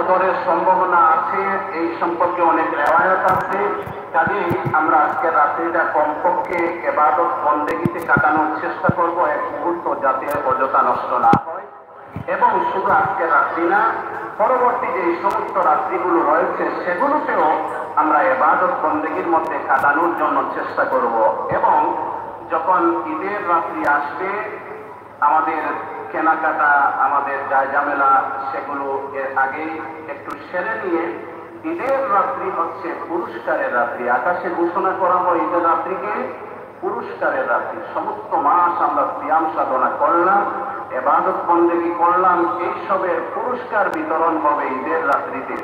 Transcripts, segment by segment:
কদরের সম্ভাবনা আছে, এই সম্পর্কে অনেক রেওয়ায়াত আছে। কাজেই আমরা আজকে রাত্রিটা কমপক্ষে ইবাদত বন্দেগীতে কাটানোর চেষ্টা করব, এক মুহূর্ত যাতে অযথা নষ্ট না হয়। এবং শুধু আজকে রাত্রি না, পরবর্তী যে সমস্ত রাত্রিগুলো রয়েছে সেগুলোতেও আমরা ইবাদত বন্দেগীর মধ্যে কাটানোর জন্য চেষ্টা করব। এবং যখন ঈদের রাত্রি আসবে, আমাদের কেনাকাটা, আমাদের জায়জামেলা, সেগুলো এর আগেই একটু সেরে নিয়ে, ঈদের রাত্রি হচ্ছে পুরস্কারের রাত্রি। আকাশে ঘোষণা করা হয় ঈদের রাত্রিকে পুরস্কারের রাত্রি। সমস্ত মাস আমরা সিয়াম সাধনা করলাম, ইবাদত বন্দেগী করলাম, এইসবের পুরস্কার বিতরণ হবে ঈদের রাত্রিতে।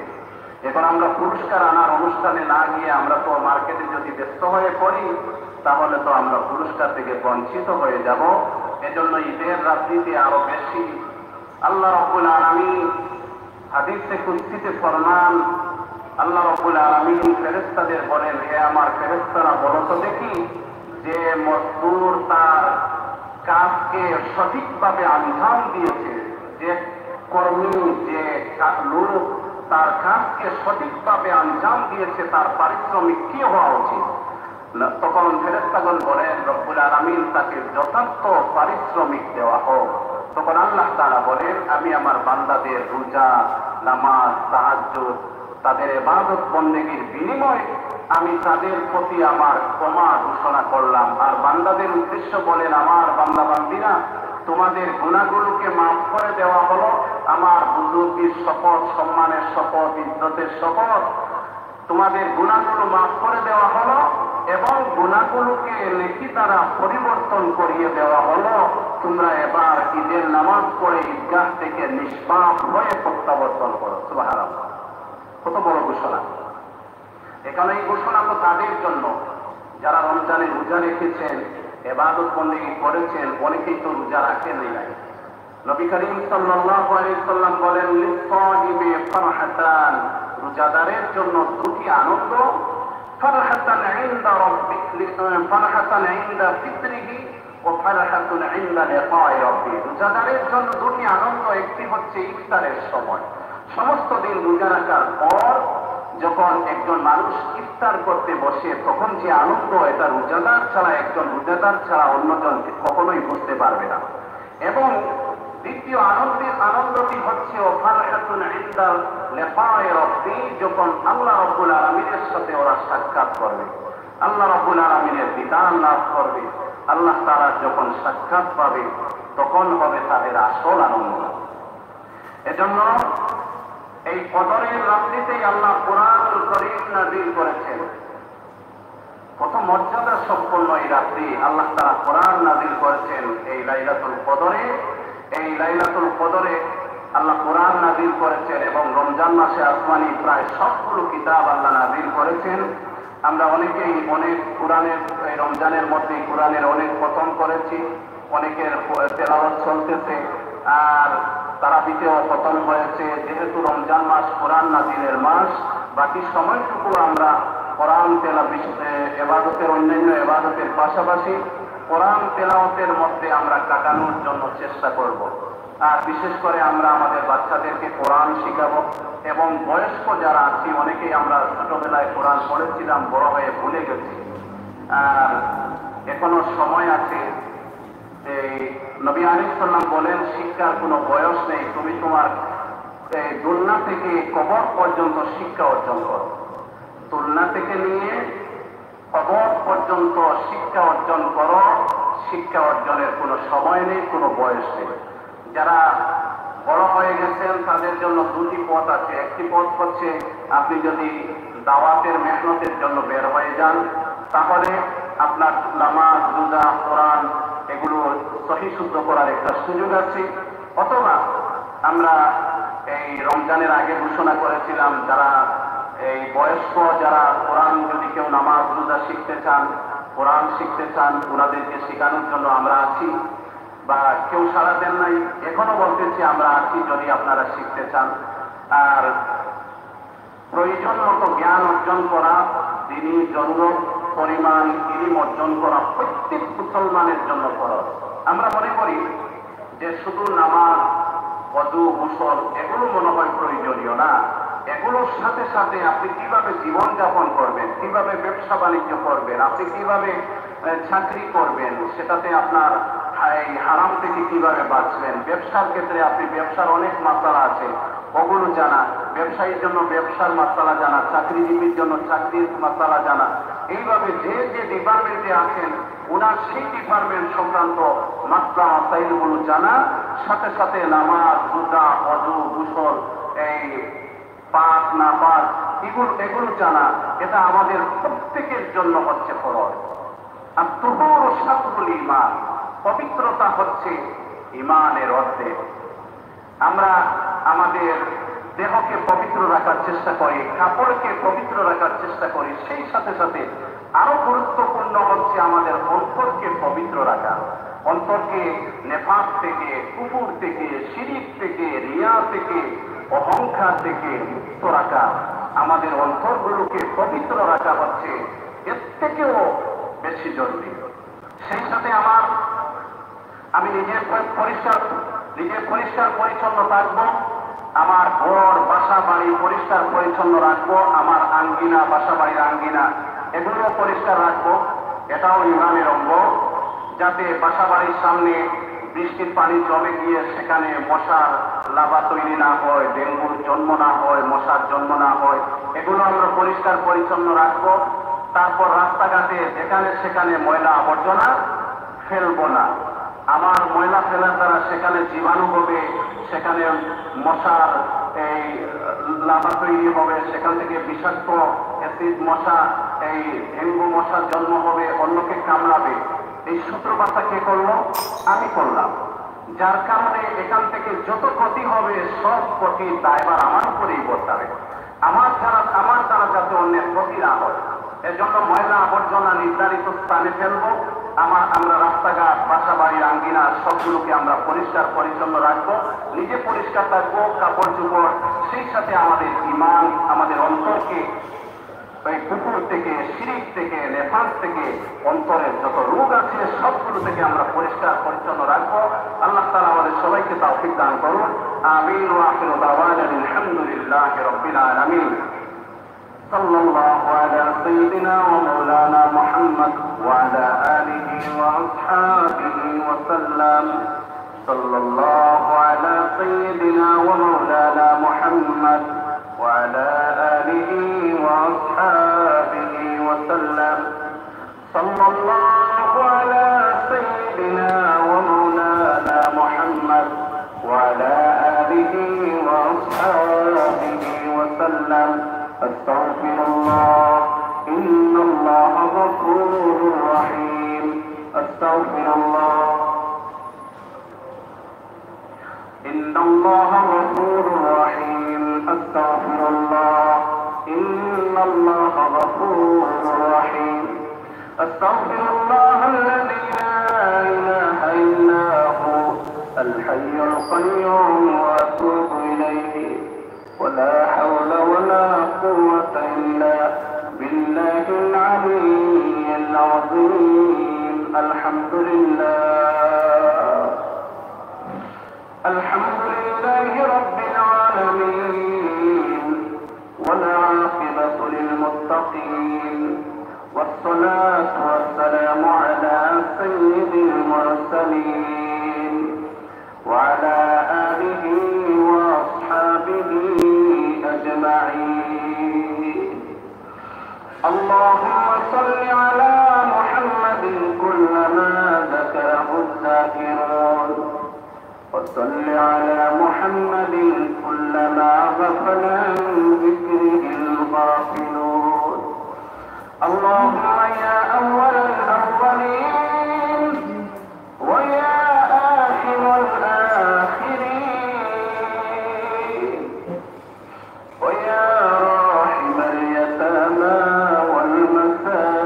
এখন আমরা পুরস্কার আনার অনুষ্ঠানে না গিয়ে আমরা তো মার্কেটে যদি ব্যস্ত হয়ে পড়ি, তাহলে তো আমরা পুরস্কার থেকে বঞ্চিত হয়ে যাব। এজন্য ঈদের রাত্রিতে আরো বেশি আল্লাহ রাব্বুল আলামিন হাদিসে কুদসিতে ফরমান, আল্লাহ রাব্বুল আলামিন ফেরেশতাদের বলেন, হে আমার ফেরেশতারা, বলো তো দেখি যে মজদুর তার কাজকে সঠিকভাবে আঞ্জাম দিয়েছে, যে কর্মী, যে লোক তার কাজকে সঠিকভাবে আঞ্জাম দিয়েছে, তার পারিশ্রমিক কি হওয়া উচিত? তখন ফেরেশতাগণ বলেন, রব্বুল আলামিন তাকে যথার্থ পারিশ্রমিক দেওয়া হোক। তখন আল্লাহ তাআলা বলেন, আমি আমার বান্দাদের রোজা, নামাজ, তাহাজ্জুদ, তাদের ইবাদত বন্দেগীর বিনিময়ে আমি তাদের প্রতি আমার ক্ষমা ঘোষণা করলাম। আর বান্দাদের উদ্দেশ্য বলেন, আমার বান্দা বান্দিরা, তোমাদের গুনাহগুলোকে মাফ করে দেওয়া হলো। আমার বুজুর্গির শপথ, সম্মানের শপথ, ইজ্জতের শপথ, তোমাদের গুনাহগুলো মাফ করে দেওয়া হলো এবং গুনাহগুলোকে নেকি দ্বারা পরিবর্তন করিয়ে দেওয়া হলো। তোমরা এবার ঈদের নামাজ পড়ে ঈদগাহ থেকে নিষ্পাপ হয়ে প্রত্যাবর্তন করো। সুবহানাল্লাহ, কত বড় ঘোষণা! এখানে এই ঘোষণা তো তাদের জন্য যারা রমজানে রোজা রেখেছেন, ইবাদত বন্দেগী করেছেন। অনেকেই তো রোজা রাখেনই নাই। নবী করিম সাল্লাল্লাহু আলাইহি ওয়াসাল্লাম বলেন, লিস-সাইমি ফারহাতান, রোজাদারের জন্য দুটি আনন্দ, ফারহাতান ইনদা রাব্বিক, ফারহাতান ইনদা ফিতরিহি ওয়া ফারহাতুন ইনদা লিকাই রাব্বি। রোজাদারের জন্য দুটি আনন্দ, একটি হচ্ছে ইফতারের সময়। সমস্ত দিন রোজা রাখার পর যখন একজন মানুষ ইফতার করতে বসে, তখন যে আনন্দ, এটা রোজাদার ছাড়া, একজন রোজাদার ছাড়া অন্যজন কখনোই বুঝতে পারবে না। এবং দ্বিতীয় আনন্দটি হচ্ছে ফারহাতুন ইনদা লিকাই রাব্বি, যখন আল্লাহ রাব্বুল আলামিনের সাথে ওরা সাক্ষাৎ করবে, আল্লাহ রাব্বুল আলামিনের দিদার লাভ করবে, আল্লাহ তাআলা যখন সাক্ষাৎ পাবে, তখন হবে তাদের আসল আনন্দ। এজন্য এই কদরের রাত্রিতেই আল্লাহ কুরআনুল কারীম নাযিল করেছেন। কত মর্যাদা সম্পন্ন এই রাত্রি! আল্লাহ তাআলা কুরআন নাযিল করেছেন এই লাইলাতুল কদরে। এই লাইলাতুল কদরে আল্লাহ কুরআন নাযিল করেছেন এবং রমজান মাসে আসমানি প্রায় সবগুলো কিতাব আল্লাহ নাযিল করেছেন। আমরা অনেকেই অনেক কোরআনের, এই রমজানের মধ্যে কোরআনের অনেক খতম করেছি, অনেকের তেলাওয়াত চলতেছে, আর তারাবিতেও খতম হয়েছে। যেহেতু রমজান মাস কোরআন নাযিলের মাস, বাকি সময়টুকু আমরা কোরআন ইবাদতের, অন্যান্য ইবাদতের পাশাপাশি কোরআন তেলাওয়াতের মধ্যে আমরা কাটানোর জন্য চেষ্টা করব। আর বিশেষ করে আমরা আমাদের বাচ্চাদেরকে কোরআন শিখাবো। এবং বয়স্ক যারা আছি, অনেকেই আমরা ছোটবেলায় কোরআন পড়েছিলাম, বড় হয়ে ভুলে গেছি। আর এখনো সময় আছে। এই নবী আলাইহিস সালাম বলেন, শিক্ষার কোনো বয়স নেই, তুমি তোমার দুলনা থেকে কবর পর্যন্ত শিক্ষা অর্জন করো। তুলনা থেকে নিয়ে কবর পর্যন্ত শিক্ষা অর্জন করো। শিক্ষা অর্জনের কোনো সময় নেই, কোনো বয়স নেই। যারা বড় হয়ে গেছেন তাদের জন্য দুটি পথ আছে। একটি পথ হচ্ছে, আপনি যদি দাওয়াতের মেহনতের জন্য বের হয়ে যান, তাহলে আপনার নামাজ, রোজা, কোরআন এগুলো সহি শুদ্ধ করার একটা সুযোগ আছে। অথবা আমরা এই রমজানের আগে ঘোষণা করেছিলাম, যারা এই বয়স্ক, যারা কোরআন, যদি কেউ নামাজ, রোজা শিখতে চান, কোরআন শিখতে চান, ওনাদেরকে শেখানোর জন্য আমরা আছি। বা কেউ সাড়া দেন নাই, এখনো বলতেছি আমরা আছি, যদি আপনারা শিখতে চান। আর প্রয়োজন মতো জ্ঞান অর্জন করা, দিনই জরুরত পরিমাণ ইলম অর্জন করা প্রত্যেক মুসলমানের জন্য ফরজ। আমরা মনে করি যে শুধু নামাজ, ওযু গোসল এগুলো মনে হয় প্রয়োজনীয় না। এগুলোর সাথে সাথে আপনি কিভাবে জীবনযাপন করবেন, কিভাবে ব্যবসা বাণিজ্য করবেন, আপনি কিভাবে চাকরি করবেন, সেটাতে আপনার এই হারাম থেকে কিভাবে বাঁচবেন, ব্যবসার ক্ষেত্রে আপনি ব্যবসার অনেক মাসালা আছে ওগুলো জানা, ব্যবসায়ীর জন্য ব্যবসার মাসালা জানা, চাকরিজীবীর জন্য চাকরির মাসালা জানা, এইভাবে যে যে ডিপার্টমেন্টে আছেন ওনার সেই ডিপার্টমেন্ট সংক্রান্ত মাসলা মাসাইলগুলো জানা, সাথে সাথে নামাজ, রোজা, ওযু, গোসল, এই পাক না পাক এগুলো জানা, এটা আমাদের প্রত্যেকের জন্য হচ্ছে ফরজ। আর তুহুর শাতরুল ঈমান, পবিত্রতা হচ্ছে ঈমানের অর্ধেক। আমরা আমাদের দেহকে পবিত্র রাখার চেষ্টা করি, কাপড়কে পবিত্র রাখার চেষ্টা করি, সেই সাথে সাথে আরো গুরুত্বপূর্ণ হচ্ছে আমাদের অন্তরকে পবিত্র রাখা। অন্তরকে নেফাক থেকে, কুফর থেকে, শিরিক থেকে, রিয়া থেকে, অহংকার থেকে মুক্ত রাখা। আমাদের অন্তরগুলোকে পবিত্র রাখা হচ্ছে এর থেকেও বেশি জরুরি। সেই সাথে আমি নিজের পরিষ্কার পরিচ্ছন্ন থাকবো, আমার ঘর বাসা বাড়ি পরিষ্কার পরিচ্ছন্ন রাখবো, আমার আঙ্গিনা বাসা বাড়ির আঙ্গিনা এগুলো পরিষ্কার রাখবো। এটাও ঈমানের অঙ্গ, যাতে বাসা বাড়ির সামনে বৃষ্টির পানি জমে গিয়ে সেখানে মশার লাভা তৈরি না হয়, ডেঙ্গুর জন্ম না হয়, মশার জন্ম না হয়, এগুলো আমরা পরিষ্কার পরিচ্ছন্ন রাখবো। তারপর রাস্তাঘাটে যেখানে সেখানে ময়লা আবর্জনা ফেলবো না। আমার ময়লা ফেলার দ্বারা সেখানে জীবাণু হবে, সেখানে মশার এই লাভা তৈরি হবে, সেখান থেকে বিষাক্ত অ্যাসিড মশা, এই ডেঙ্গু মশার জন্ম হবে, অন্যকে কামড়াবে। এই সূত্রপাতটা কে করলো? আমি করলাম। যার কারণে এখান থেকে যত ক্ষতি হবে সব ক্ষতির দায়ভার আমার উপরেই বর্তাবে। আমার দ্বারা যাতে অন্যের ক্ষতি না হয়, এজন্য ময়লা আবর্জনা নির্ধারিত স্থানে ফেলবো। আমরা রাস্তাঘাট, বাসা বাড়ির আঙ্গিনা সবগুলোকে আমরা পরিষ্কার পরিচ্ছন্ন রাখবো, নিজে পরিষ্কার থাকবো, কাপড় চোপড়, সেই সাথে আমাদের ঈমান, আমাদের অন্তরকে কুফর থেকে, শিরিক থেকে, নেফাক থেকে, অন্তরের যত রোগ আছে সবগুলো থেকে আমরা পরিষ্কার পরিচ্ছন্ন রাখবো। আল্লাহ তাআলা আমাদের সবাইকে তাওফিক দান করুন। আমিন ওয়া আখিরু দাওয়ানা আলহামদুলিল্লাহি রাব্বিল আলামিন। সাল্লাল্লাহু আলা সাইয়্যিদিনা ওয়া মাওলানা মুহাম্মদ ওয়া আলা আলিহি ওয়া আসহাবিহি ওয়া সাল্লাম। সাল্লাল্লাহু আলা সাইয়্যিদিনা ওয়া মাওলানা মুহাম্মদ وعلى آله وأصحابه وسلم. صلى الله على سيدنا ومولانا محمد وعلى آله وأصحابه وسلم. أستغفر الله إن الله غفور رحيم. أستغفر الله إن الله غفور رحيم. أستغفر الله إن الله غفور رحيم. أستغفر الله الذي لا إله إلا هو الحي القيوم وأتوب إليه. ولا حول ولا قوة إلا بالله العلي العظيم. الحمد لله. الحمد لله رب العالمين والعاقبة للمتقين والصلاة والسلام على سيد المرسلين وعلى آله وأصحابه أجمعين. اللهم صل على محمد كلما ذكره الذاكرون وصل على محمد كلما غفل عن ذكره الغافلون. اللهم يا أول الأولين ويا آخر الآخرين ويا راحم اليتامى والمساكين.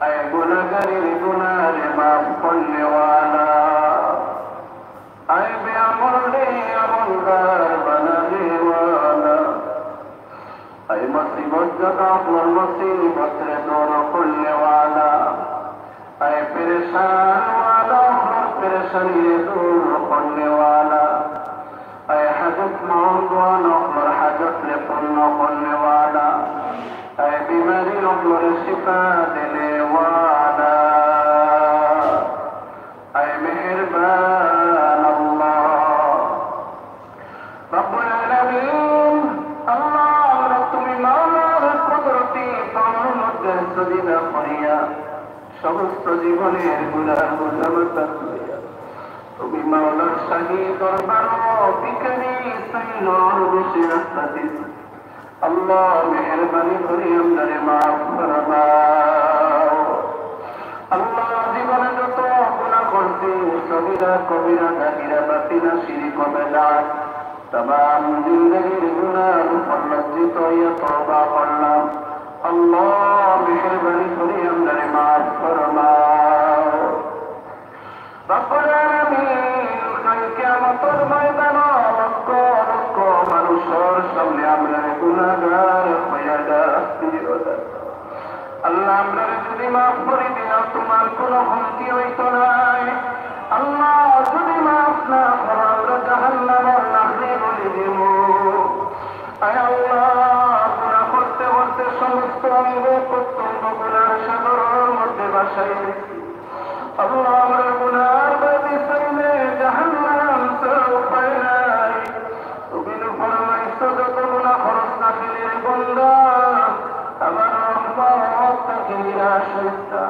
أي بلغري بنار ما كل وانا أي بأمر لي أمر بنغي وانا أي مصيبة جدع والمصيبة دور كل وانا أي برشان وانا जवान और हाजत ले पूर्ण करने वाला, ऐ बीमारी और शिफा देने वाला, ऐ मेहरबान अल्लाह रब्बुल आलमीन। अल्लाह তুমি মাওলার কুদরতি তোমার মধ্যে সদিদা করিয়া সমস্ত জীবনের গুনাহ বোঝা করিয়া তুমি মাওলার শাহী দরবার বিকারি সাইনর বসে রাখতেছ। আল্লাহ মেহেরবানি করে আমাদের মাফ ফরমাও। আল্লাহ জীবনে যত গুনাহ করছি সগীরা কবিরা জাহিরা বাতিনা শিরক ও বিদআত तमाम जिंदगीर गुनाह पर लज्जित होइया तौबा करलाम। अल्लाह मेहरबानी करे हमरे माफ फरमाओ। रब्बुल आलामीन কাল কিয়ামতের ময়দানে লক্ষ লক্ষ মানুষের সামনে আমরা গুনাহগার হইয়া যাচ্ছি। আল্লাহ আমরা যদি মাফ করে দিন তোমার কোনো হুমকি হইতো নাই। আল্লাহ যদি মাফ না করো আমরা জাহান্নামের লাকড়ি বলে দিব। আয় আল্লাহ গুনাহ করতে করতে সমস্ত অঙ্গ প্রত্যঙ্গ গুনার সাগরের মধ্যে ভাসাই দিচ্ছি। আল্লাহ আমরা গুনার বাদী সাইলে জাহান্নাম ছাড়া উপায় নাই। তুমি ফরমাইছো যত গুনাহ খরচ না খেলে বান্দা আমার রহমত থেকে নিরাশ হইতা।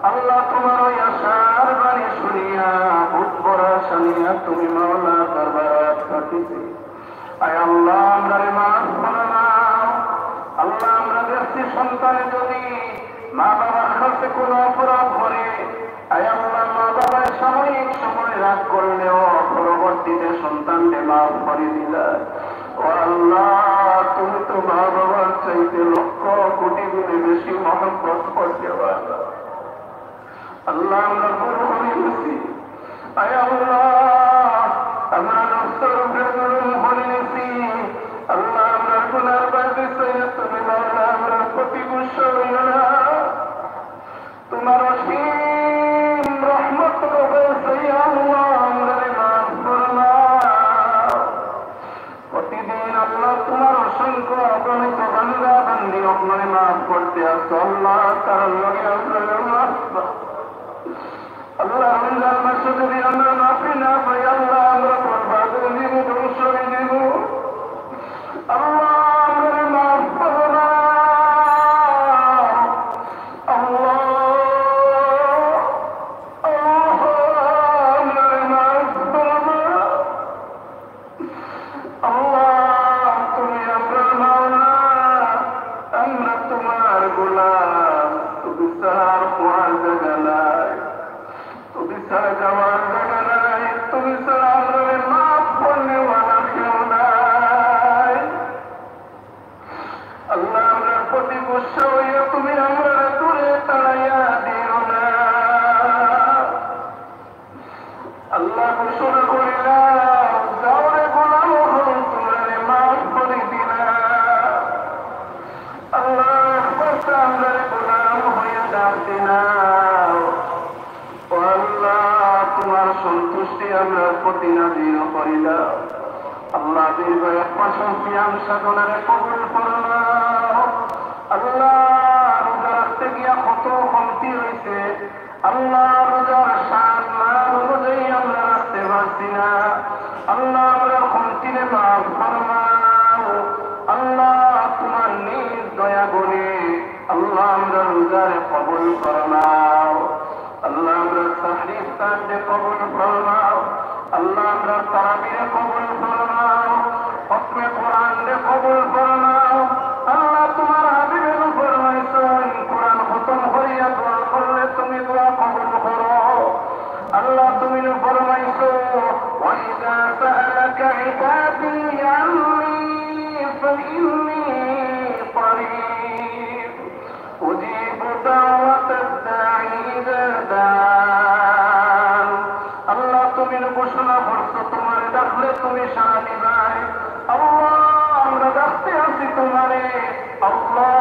আল্লাহ তোমার ওই আশার বাণী শুনিয়া বুক ভরা শুনিয়া তুমি মাওলা দরবার কাটিতে। আয় আল্লাহ আমরারে মাফ ফরমাও। আল্লাহ আমরা ব্যক্তি সন্তানে যদি মা বাবার কাছে কোনো অপরাধ করে, আয় আল্লাহ মা বাবার সাময়িক সময় রাগ করলেও পরবর্তীতে সন্তানকে মাফ করে দিলা। ও আল্লাহ তুমি তো মা বাবার চাইতে লক্ষ কোটি গুণে বেশি মহব্বত করতে পারো। আল্লাহ আমরা বড় হয়ে গেছি। আয় আল্লাহ আমরা নফসের উপরে জুলুম করে নিয়েছি। আল্লাহ আমরা গুনার বাদী চাইয়া তুমি মাওলা আমরা প্রতি গুসা হইও না। তোমার অসীম রহমত রবে চাইয়া আল্লাহ আমরারে মাফ ফরমাও। প্রতিদিন আল্লাহ তোমার অসংখ্য অগণিত বান্দা বান্দি আপনারে মাফ করতে আসো। আল্লাহ তার লগে আপনারে মাফ আল্লাহ রমজান মাসে যদি আমরা মাফি না পাই আল্লাহ আমরা বরবাদ হয়ে যাব, ধ্বংস হয়ে যাব। আল্লাহ আমরা মাফ ফরমাও। আল্লাহ আমরা মাফ ফরমাও। আল্লাহ তুমি আমরা মাওলা, আমরা তোমার গোলাম। তুমি ছাড়া আর জায়গা নাই, তুমি ছাড়া যাওয়ার জায়গা নাই, তুমি ছাড়া আমরা মাফ করলে ওয়ালা কেউ নাই। আল্লাহ আমরা প্রতি গুসা হইয়া তুমি আমরা দূরে তাড়াইয়া দিও না। আল্লাহ ঘোষণা করিলাম যাওয়ারে গোলাম হল তোমরা মাফ করে দিলা। আল্লাহ আমরা গোলাম হইয়া ডাকতে না। তোমার সন্তুষ্টি আমরা প্রতি নাজির করি দাও। আল্লাহ দীর্ঘ এক মাসের সিয়াম সাধনারে কবুল ফরমাও। আল্লাহ রোজা রাখতে গিয়া কত কমতি হয়েছে। আল্লাহ রোজার 7 মাস অনুযায়ী আমরা রাখতে পারছি না। আল্লাহ আমরা কমতিরে মাফ ফরমাও। আল্লাহ তোমার নিজ দয়া করে আল্লাহ আমরা রোজারে কবুল ফরমাও। আল্লাহ আমরা সাহরি ইফতারে কবুল ফরমাও। আল্লাহ আমরা তারাবিরে কবুল ফরমাও। খতমে কোরআনে কবুল ফরমাও। আল্লাহ তোমার হাবিবের ফরমাইছেন কোরআন খতম করিয়া দোয়া করলে তুমি দোয়া কবুল করো। আল্লাহ তুমি ফরমাইছো ওয়া ইযা সাআলাকা ইবাদি আন্নী ফাইন্নী করিব উজিবু দাওয়াতাদ দাঈ ইযা দাআন। আল্লাহ তুমি ঘোষণা করছো তোমারে ডাকলে তুমি সাড়া দিবাই। আল্লাহ আমরা ডাকতে আছি তোমারে। আল্লাহ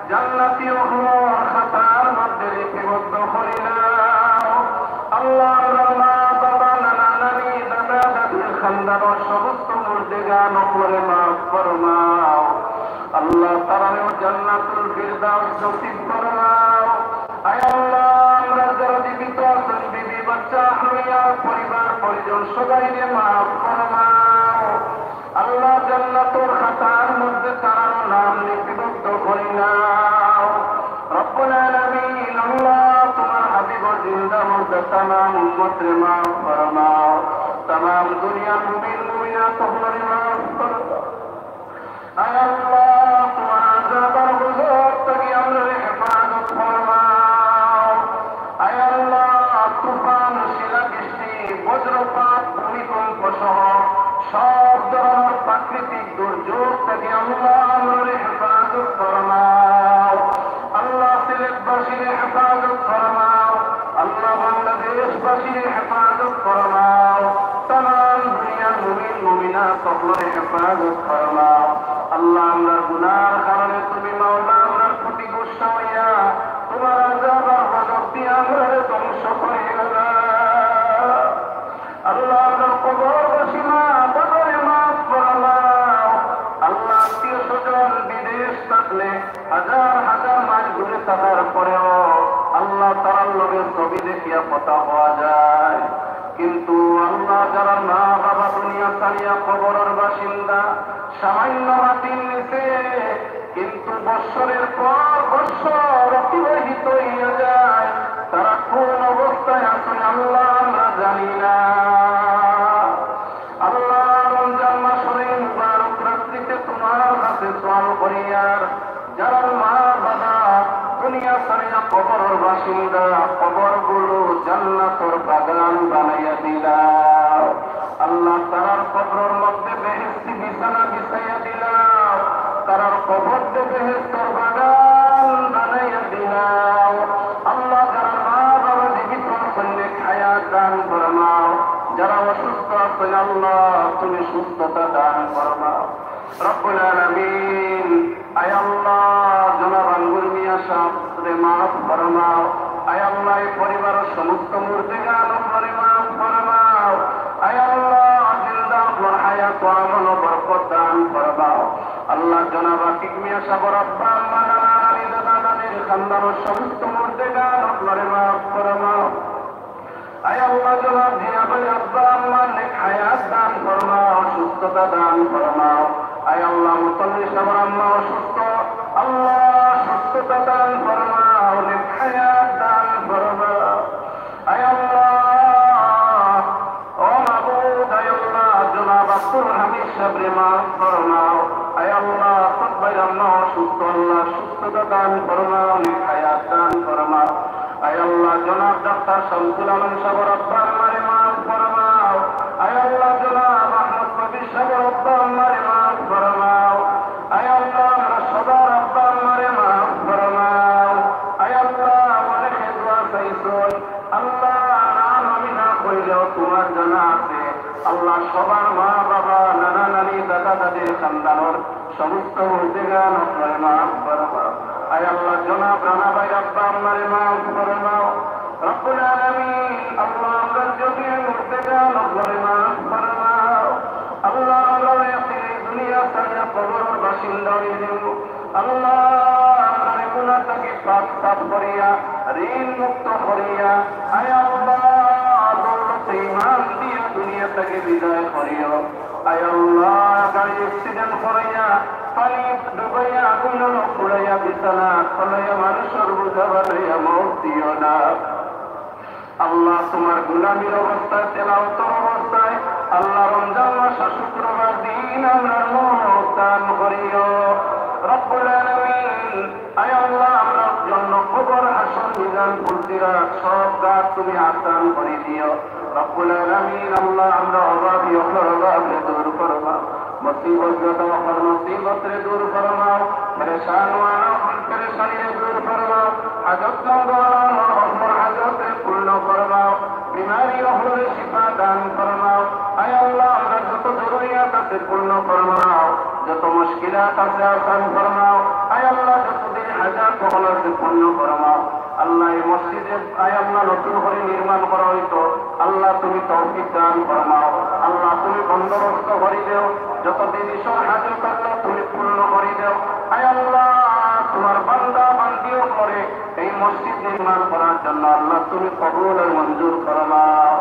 জান্নাতি ওহর খাতার মধ্যে লিপিবদ্ধ করে নাও। আল্লাহ আমার মা বাবা নানা নানি দাদা দাদির খানদানের সমস্ত মুর্দেগান ওপরে মাফ ফরমাও। আল্লাহ তাআলা জান্নাতুল ফিরদাউস নসিব ফরমাও। আয় আল্লাহ আমরা যারা জীবিত আছেন বিবি বাচ্চা হইয়া পরিবার পরিজন সবাইকে মাফ ফরমাও। আল্লাহ জান্নাতুল খাতার মধ্যে তার নাম লিপিবদ্ধ করে নাও। রব্বুল আলামিন আল্লাহ তোমার হাবিবর জিন্দা মুর্দা तमाम উম্মতরে মাফ ফরমাও। तमाम দুনিয়া মুমিন মুমিনাত ওপরে মাফ ফরমাও। আয় আল্লাহ তোমার আযাবের হুজুর থেকে আমাদের হেফাজত ফরমাও। আয় আল্লাহ তুফান শিলাবৃষ্টি বজ্রপাত ভূমিকম্প সহ সব ধরনের প্রাকৃতিক দুর্যোগ থেকে আল্লাহ আমাদের হেফাজত ফরমাও। আল্লাহ সিলেটবাসীর হেফাজত ফরমাও। আল্লাহ বাংলাদেশবাসীর হেফাজত ফরমাও। तमाम দুনিয়ার মুমিন মুমিনাত সকলের হেফাজত ফরমাও। আল্লাহ আমরা গুনার কারণে তুমি মাওলা আমরার প্রতি গুসা হইয়া তোমার আযাব আর গজব দিয়ে আমরারে ধ্বংস করিও না। আল্লাহ আমরা কবরবাসী মা বাবারে মাফ ফরমাও। আল্লাহ আত্মীয় স্বজন বিদেশ থাকলে হাজার হাজার মাইল দূরে থাকার পরেও আল্লাহ তাআলার লগে ছবি দেখিয়া কথা হওয়া যায়, কিন্তু আল্লাহ যারা মা বাবা দুনিয়া ছাড়িয়া কবরের বাসিন্দা সামান্য মাটির নিচে, কিন্তু বৎসরের পর বৎসর অতিবাহিত হইয়া যায়, তারা কোন অবস্থায় আছে আল্লাহ আমরা জানি না। আল্লাহ রমজান মাসের মুবারক রাত্রিতে তোমার কাছে সোয়াল করিয়ার যারা মা বাবা দুনিয়া ছাড়িয়া কবরের বাসিন্দা কবরগুলো জান্নাতের বাগান বানাইয়া দিলাও। আল্লাহ তারার কবরের মধ্যে বেহেশতি বিছানা বিছাইয়া দিলাও, তারার কবর বেহেশতের বাগান বানাইয়া দিলাও। আল্লাহ যারা মা বাবা জীবিত আছেন হায়াত দান ফরমাও, যারা অসুস্থ আছেন আল্লাহ তুমি সুস্থতা দান ফরমাও। রব্বুল আলামিন আয় আল্লাহ জনাব আঙ্গুর মিয়া সাহেবরে মাফ ফরমাও। আয় আল্লাহ এই পরিবারের সমস্ত মুর্দেগান ওপরে মাফ ফরমাও। আয় আল্লাহ জিন্দা আপনার হায়াত আমল ও বরকত দান ফরমাও। আল্লাহ জনাব আতিক মিয়া সাহেবের আব্বা আম্মা নানা নানি দাদা দাদির খানদানের সমস্ত মুর্দেগান ওপরে মাফ ফরমাও। আয় আল্লাহ জনাব জিয়া ভাই আব্বা আম্মা নেক হায়াত দান ফরমাও, সুস্থতা দান ফরমাও। আয় আল্লাহ মুসল্লি সাহেবের আম্মা অসুস্থ, আল্লাহ সুস্থতা দান ফরমাও, নেক হায়াত দান ফরমাও। আয় আল্লাহ ও মাবুদ, আয় আল্লাহ জনাব আব্দুল হামিদ সাহেবরে মাফ ফরমাও। আয় আল্লাহ সবাই আম্মা অসুস্থ, আল্লাহ সুস্থতা দান ফরমাও, নেক হায়াত দান ফরমাও। আয় আল্লাহ জনাব ডাক্তার শামসুল আলম সাহেবের আব্বা আম্মারে মাফ ফরমাও। আয় আল্লাহ জনাব আহমদ কবির সাহেবের আব্বা আম্মারে মাফ ফরমাও। আয় আল্লাহ আমরা সবার আব্বা আম্মারে মাফ ফরমাও। আয় আল্লাহ অনেকে দোয়া চাইছেন, আল্লাহ নাম আমি না কইলেও তোমার জানা আছে। আল্লাহ সবার মা বাবা নানা নানি দাদা দাদির খানদানের সমস্ত মুর্দেগান আপনারে মাফ ফরমাও। আয় আল্লাহ জনাব রানা ভাই আব্বা আম্মারে মাফ ফরমাও। রব্বুল আলামিন আল্লাহ আমরা জমিয়ে মুর্দেগান আপনারে মাফ ফরমাও। আল্লাহ আমরা এই দুনিয়া ছাড়িয়া কবরের বাসিন্দা হয়ে যাব। আল্লাহ আমরা গুনাহ থেকে পাপ পাপ করিয়া ঋণ মুক্ত করিয়া আয় আল্লাহ দৌলতে ঈমান দিয়া দুনিয়া থেকে বিদায় করিও। আয় আল্লাহ গাড়ি অ্যাক্সিডেন্ট করাইয়া পানি ডুবাইয়া আগুন পুড়াইয়া বিছানা খলাইয়া মানুষের বোঝা বানাইয়া মৌত দিও না। আল্লাহ তোমার গুলামির অবস্থায় তেলাওয়াতের অবস্থায় আল্লাহ রমজান মাসে শুক্রবার দিন আমরা মওত দান করিও। রব্বুল আলামিন আয় আল্লাহ আমরার জন্য কবর হাসর মিজান ফুলসিরাত সব কাজ তুমি আসান করে দিও। রব্বুল আলামিন আল্লাহ আমরা অভাবী অভাবকে দূর করবা, মুসিবত যত মুসিবত রে দূর ফরমাও, পরেশান ওয়ানা পরেশানি রে দূর ফরমাও, হাজত মঙ্গল হাজত রে পূর্ণ ফরমাও, বিমারি ওহরে শিফা দান ফরমাও। আয় আল্লাহ আমরা যত জরুরিয়াত আছে পূর্ণ ফরমাও, যত মুশকিলাত আছে আসান ফরমাও। আয় আল্লাহ যত মনসে পূর্ণ ফরমাও। আল্লাহ এই মসজিদে আয় আল্লাহ নতুন করে নির্মাণ করা হইতো, আল্লাহ তুমি তৌফিক দান ফরমাও। আল্লাহ তুমি বন্দোবস্ত করে দেও, যত জিনিসের হাজত আল্লাহ তুমি পূর্ণ করে দেও। আয় আল্লাহ তোমার বান্দা বান্দিও করে এই মসজিদ নির্মাণ করার জন্য আল্লাহ তুমি কবুল আর মঞ্জুর ফরমাও।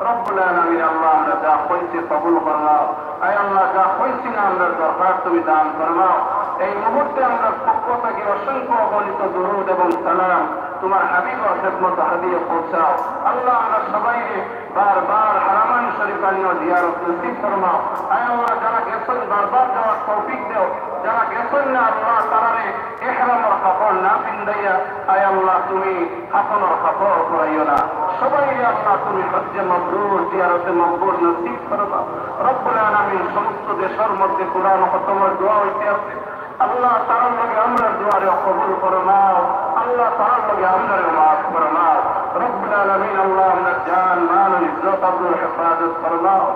রব্বুল আলামিন আল্লাহ আমরা যা হয়েছে কবুল ফরমাও। আয় আল্লাহ যা হয়েছি না আমরা দরকার তুমি দান ফরমাও। এই মুহূর্তে আমরা পক্ষ থেকে অসংখ্য অগণিত দুরূদ এবং সালাম তোমার হাবিবের খেদমত হাদিয়ে পৌঁছাও। আল্লাহ আমরা সবাইকে বারবার হারামাইন শরীফানিও জিয়ারত নসিব ফরমাও। আয় আল্লাহ যারা গেছেন বারবার যাওয়ার তৌফিক দেও, যারা গেছেন না আল্লাহ তারারে ইহরামের কাপড় না পিন্দাইয়া আয় আল্লাহ তুমি কাফনের কাপড় পরাইও না। সবাই আল্লাহ তুমি হজ্জে মাবরুর জিয়ারতে মকবুল নসিব ফরমাও। রব্বুল আলামিন সমস্ত দেশের মধ্যে কুরআন খতমের দোয়া হইতে আছে, আল্লাহ তার লগে আমরা দুয়ারে কবুল ফরমাও। আল্লাহ তার লগে আমরা মাফ ফরমাও। রব্বুল আলামিন আল্লাহ আমরা জান মাল ও ইজ্জত আব্দুল হেফাজত ফরমাও।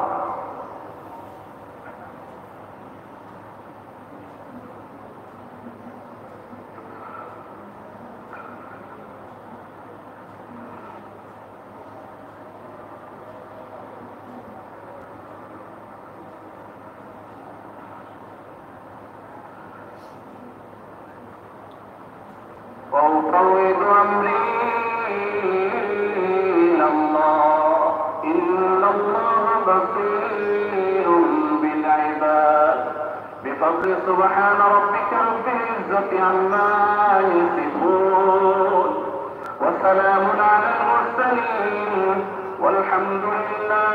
وأفوض أمري إلى الله إن الله بصير بالعباد بفضل سبحان ربك رب العزة عما يصفون وسلام على المرسلين والحمد لله